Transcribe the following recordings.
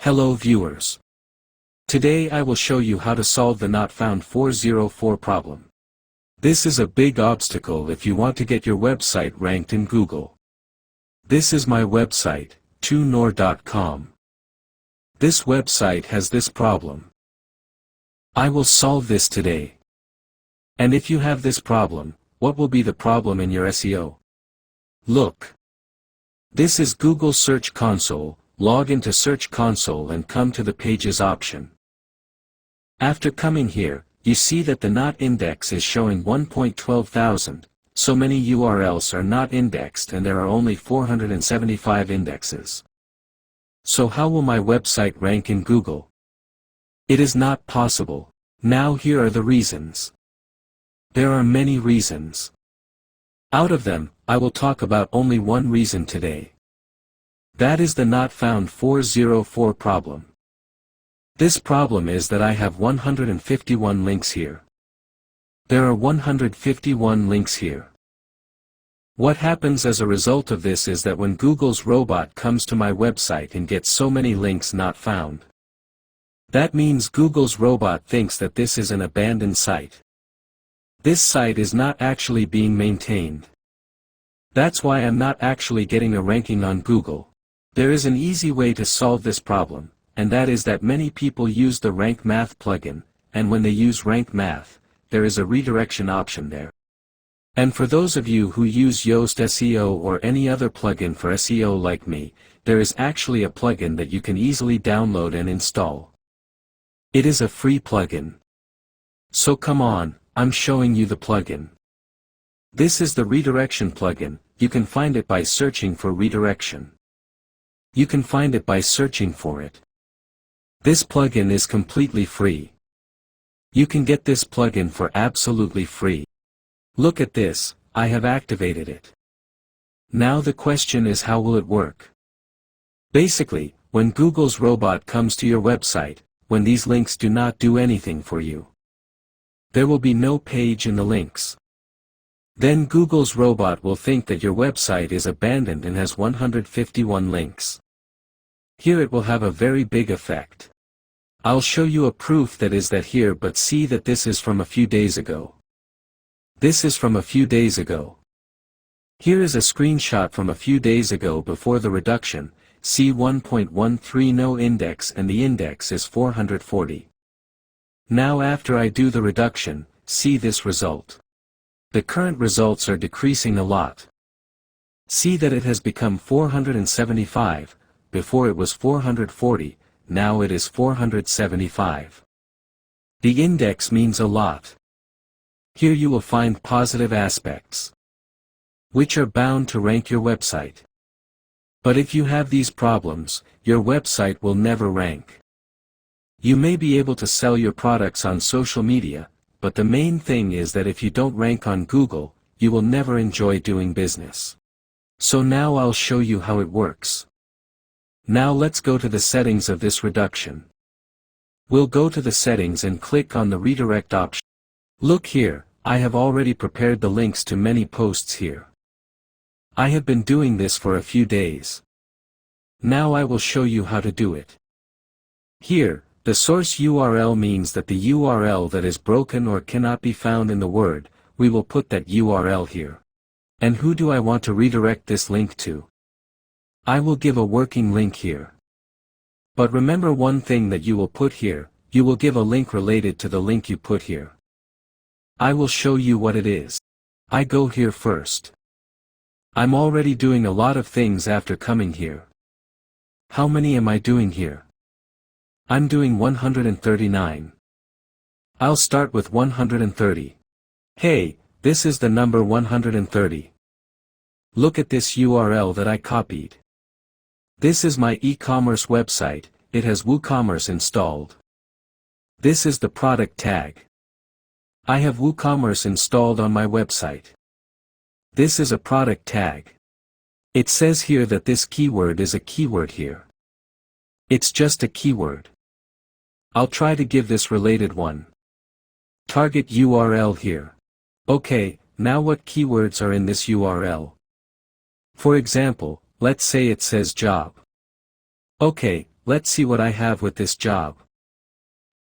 Hello viewers. Today I will show you how to solve the not found 404 problem. This is a big obstacle if you want to get your website ranked in Google. This is my website, tunor.com. This website has this problem. I will solve this today. And if you have this problem, what will be the problem in your SEO? Look. This is Google Search Console. Log into Search Console and come to the Pages option. After coming here, you see that the not index is showing 1.12,000, so many URLs are not indexed and there are only 475 indexes. So how will my website rank in Google? It is not possible. Now here are the reasons. There are many reasons. Out of them, I will talk about only one reason today. That is the not found 404 problem. This problem is that I have 151 links here. There are 151 links here. What happens as a result of this is that when Google's robot comes to my website and gets so many links not found, that means Google's robot thinks that this is an abandoned site. This site is not actually being maintained. That's why I'm not actually getting a ranking on Google. There is an easy way to solve this problem, and that is that many people use the Rank Math plugin, and when they use Rank Math, there is a redirection option there. And for those of you who use Yoast SEO or any other plugin for SEO like me, there is actually a plugin that you can easily download and install. It is a free plugin. So come on, I'm showing you the plugin. This is the redirection plugin. You can find it by searching for redirection. You can find it by searching for it. This plugin is completely free. You can get this plugin for absolutely free. Look at this, I have activated it. Now the question is, how will it work? Basically, when Google's robot comes to your website, when these links do not do anything for you, there will be no page in the links. Then Google's robot will think that your website is abandoned and has 151 links. Here it will have a very big effect. I'll show you a proof that is that here, but see that this is from a few days ago. This is from a few days ago. Here is a screenshot from a few days ago before the reduction. See 1.13 no index and the index is 440. Now after I do the reduction, see this result. The current results are decreasing a lot. See that it has become 475. Before it was 440, now it is 475. The index means a lot. Here you will find positive aspects, which are bound to rank your website. But if you have these problems, your website will never rank. You may be able to sell your products on social media, but the main thing is that if you don't rank on Google, you will never enjoy doing business. So now I'll show you how it works. Now let's go to the settings of this reduction. We'll go to the settings and click on the redirect option. Look here, I have already prepared the links to many posts here. I have been doing this for a few days. Now I will show you how to do it. Here, the source URL means that the URL that is broken or cannot be found in the word, we will put that URL here. And who do I want to redirect this link to? I will give a working link here. But remember one thing that you will put here, you will give a link related to the link you put here. I will show you what it is. I go here first. I'm already doing a lot of things after coming here. How many am I doing here? I'm doing 139. I'll start with 130. Hey, this is the number 130. Look at this URL that I copied. This is my e-commerce website, it has WooCommerce installed. This is the product tag. I have WooCommerce installed on my website. This is a product tag. It says here that this keyword is a keyword here. It's just a keyword. I'll try to give this related one. Target URL here. Okay, now what keywords are in this URL? For example, let's say it says job. Okay, Let's see what I have with this job.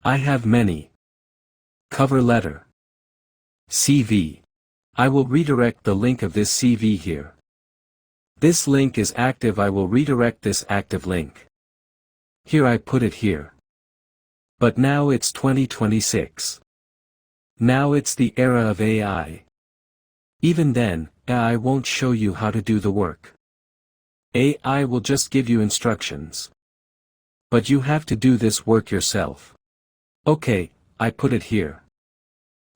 I have many. Cover letter. CV. I will redirect the link of this CV here. This link is active. I will redirect this active link. Here I put it here. But now it's 2026. Now it's the era of AI. Even then, AI won't show you how to do the work. AI will just give you instructions. But you have to do this work yourself. Okay, I put it here.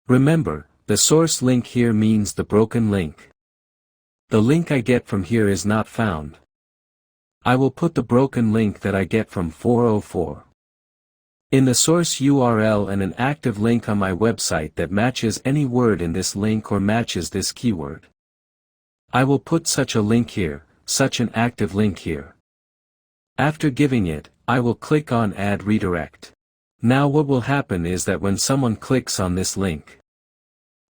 Remember, the source link here means the broken link. The link I get from here is not found. I will put the broken link that I get from 404. In the source URL and an active link on my website that matches any word in this link or matches this keyword. I will put such a link here, such an active link here. After giving it, I will click on Add Redirect. Now what will happen is that when someone clicks on this link,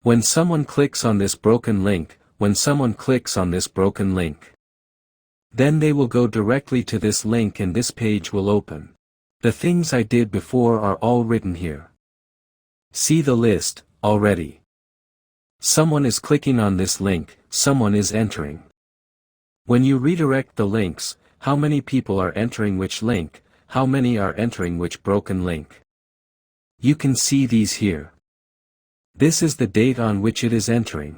when someone clicks on this broken link, when someone clicks on this broken link, then they will go directly to this link and this page will open. The things I did before are all written here. See the list, already. Someone is clicking on this link, someone is entering. When you redirect the links, how many people are entering which link, how many are entering which broken link. You can see these here. This is the date on which it is entering.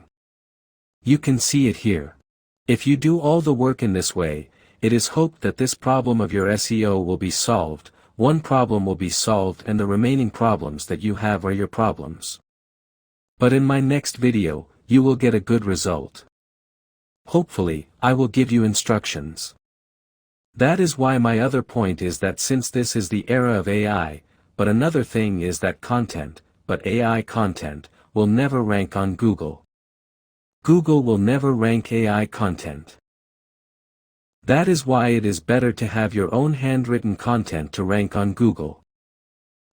You can see it here. If you do all the work in this way, it is hoped that this problem of your SEO will be solved. One problem will be solved and the remaining problems that you have are your problems. But in my next video, you will get a good result. Hopefully, I will give you instructions. That is why my other point is that since this is the era of AI, but another thing is that content, but AI content, will never rank on Google. Google will never rank AI content. That is why it is better to have your own handwritten content to rank on Google.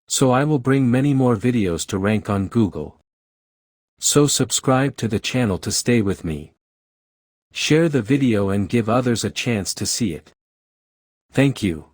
So I will bring many more videos to rank on Google. So subscribe to the channel to stay with me. Share the video and give others a chance to see it. Thank you.